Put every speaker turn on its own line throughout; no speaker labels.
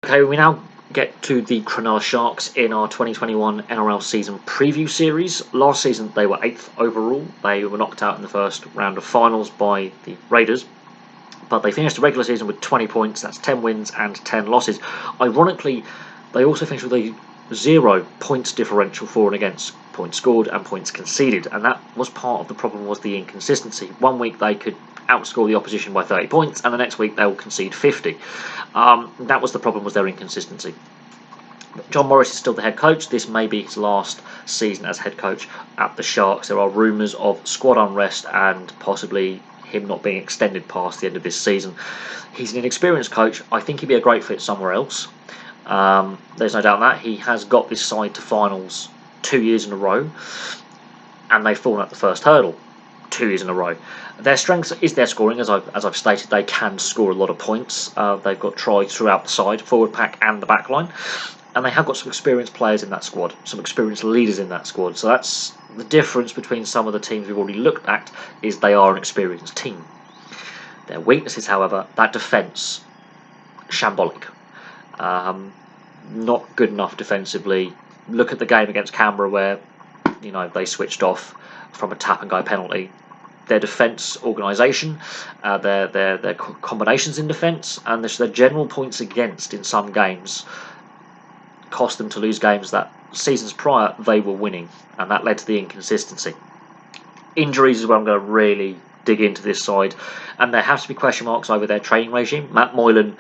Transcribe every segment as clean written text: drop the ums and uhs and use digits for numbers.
Okay, we now get to the Cronulla Sharks in our 2021 NRL season preview series. Last season they were 8th overall. They were knocked out in the first round of finals by the Raiders, but they finished the regular season with 20 points. That's 10 wins and 10 losses. Ironically, they also finished with a 0 points differential for and against, points scored and points conceded, and that was part of the problem, was the inconsistency. One week they could outscore the opposition by 30 points, and the next week they will concede 50. That was the problem, was their inconsistency. John Morris is still the head coach. This may be his last season as head coach at the Sharks. There are rumours of squad unrest and possibly him not being extended past the end of this season. He's an inexperienced coach. I think he'd be a great fit somewhere else. There's no doubt that. He has got this side to finals 2 years in a row, and they've fallen at the first hurdle 2 years in a row. Their strength is their scoring, as I've stated. They can score a lot of points. They've got tries throughout the side, forward pack and the back line, and they have got some experienced players in that squad, some experienced leaders in that squad. So that's the difference between some of the teams we've already looked at, is they are an experienced team. Their weaknesses, however, that defence, shambolic. Not good enough defensively. Look at the game against Canberra where they switched off from a tap and go penalty. Their defence organisation, their combinations in defence, and their general points against in some games cost them to lose games that seasons prior they were winning, and that led to the inconsistency. Injuries is where I'm going to really dig into this side, and there has to be question marks over their training regime. Matt Moylan,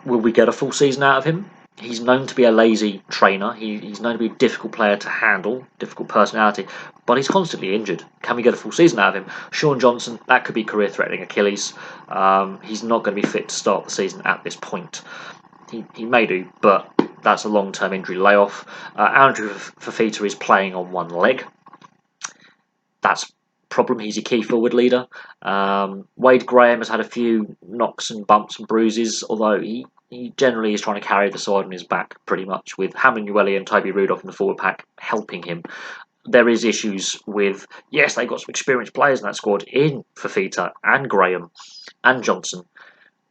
will we get a full season out of him? He's known to be a lazy trainer. He's known to be a difficult player to handle, difficult personality, but he's constantly injured. Can we get a full season out of him? Shaun Johnson, that could be career-threatening Achilles. He's not going to be fit to start the season at this point. He may do, but that's a long-term injury layoff. Andrew Fafita is playing on one leg. That's a problem. He's a key forward leader. Wade Graham has had a few knocks and bumps and bruises, although he generally is trying to carry the side on his back pretty much, with Hamlin and Toby Rudolph in the forward pack helping him. There is issues with, yes, they've got some experienced players in that squad, in Fafita and Graham and Johnson.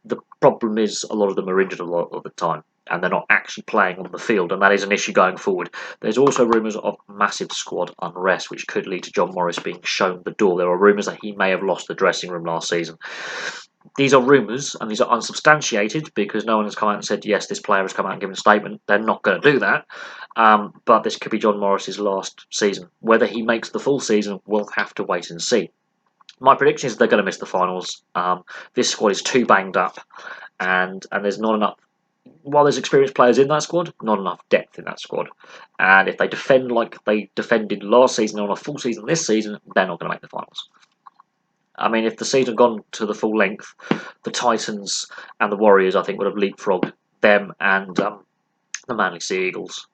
The problem is a lot of them are injured a lot of the time, and they're not actually playing on the field, and that is an issue going forward. There's also rumours of massive squad unrest, which could lead to John Morris being shown the door. There are rumours that he may have lost the dressing room last season. These are rumours, and these are unsubstantiated, because no one has come out and said, yes, this player has come out and given a statement. They're not going to do that. But this could be John Morris's last season. Whether he makes the full season, we'll have to wait and see. My prediction is they're going to miss the finals. This squad is too banged up, and there's not enough. While there's experienced players in that squad, not enough depth in that squad. And if they defend like they defended last season on a full season this season, they're not going to make the finals. I mean, if the season had gone to the full length, the Titans and the Warriors, I think, would have leapfrogged them and the Manly Sea Eagles.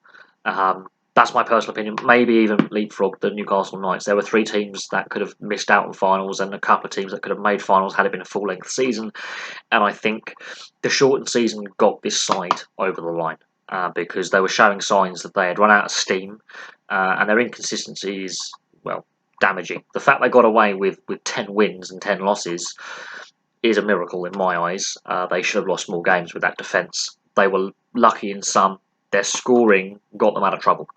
That's my personal opinion. Maybe even leapfrogged the Newcastle Knights. There were 3 teams that could have missed out on finals, and a couple of teams that could have made finals had it been a full-length season. And I think the shortened season got this side over the line because they were showing signs that they had run out of steam, and their inconsistency is, well, damaging. The fact they got away with 10 wins and 10 losses is a miracle in my eyes. They should have lost more games with that defence. They were lucky in some. Their scoring got them out of trouble.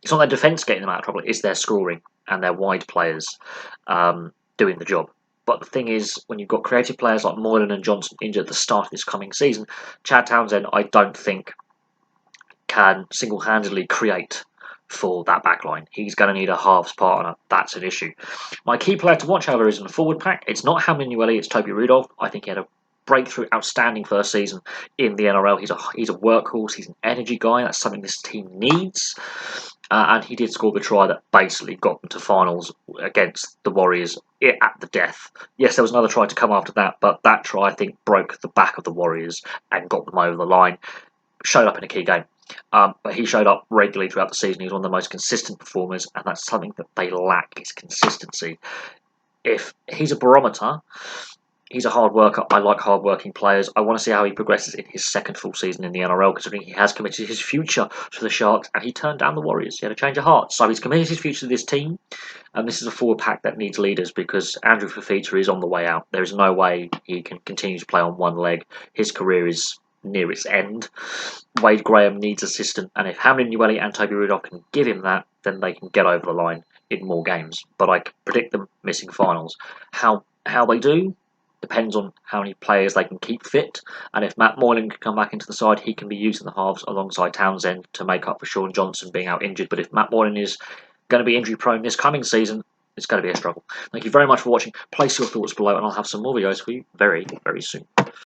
It's not their defence getting them out of trouble, it's their scoring and their wide players doing the job. But the thing is, when you've got creative players like Moylan and Johnson injured at the start of this coming season, Chad Townsend, I don't think, can single-handedly create for that backline. He's going to need a halves partner. That's an issue. My key player to watch, however, is in the forward pack. It's not Hamlin, it's Toby Rudolph. I think he had a breakthrough, outstanding first season in the NRL. He's a workhorse. He's an energy guy. That's something this team needs. And he did score the try that basically got them to finals against the Warriors at the death. Yes, there was another try to come after that, but that try, I think, broke the back of the Warriors and got them over the line. Showed up in a key game. But he showed up regularly throughout the season. He was one of the most consistent performers, and that's something that they lack, is consistency. If he's a barometer, he's a hard worker. I like hard-working players. I want to see how he progresses in his second full season in the NRL, considering he has committed his future to the Sharks, and he turned down the Warriors. He had a change of heart. So he's committed his future to this team, and this is a forward pack that needs leaders, because Andrew Fafita is on the way out. There is no way he can continue to play on one leg. His career is near its end. Wade Graham needs assistance, and if Hamlin Newelly and Toby Rudolph can give him that, then they can get over the line in more games. But I predict them missing finals. How they do depends on how many players they can keep fit, and if Matt Moylan can come back into the side, he can be used in the halves alongside Townsend to make up for Sean Johnson being out injured. But if Matt Moylan is going to be injury prone this coming season, it's going to be a struggle. Thank you very much for watching. Place your thoughts below, and I'll have some more videos for you very, very soon.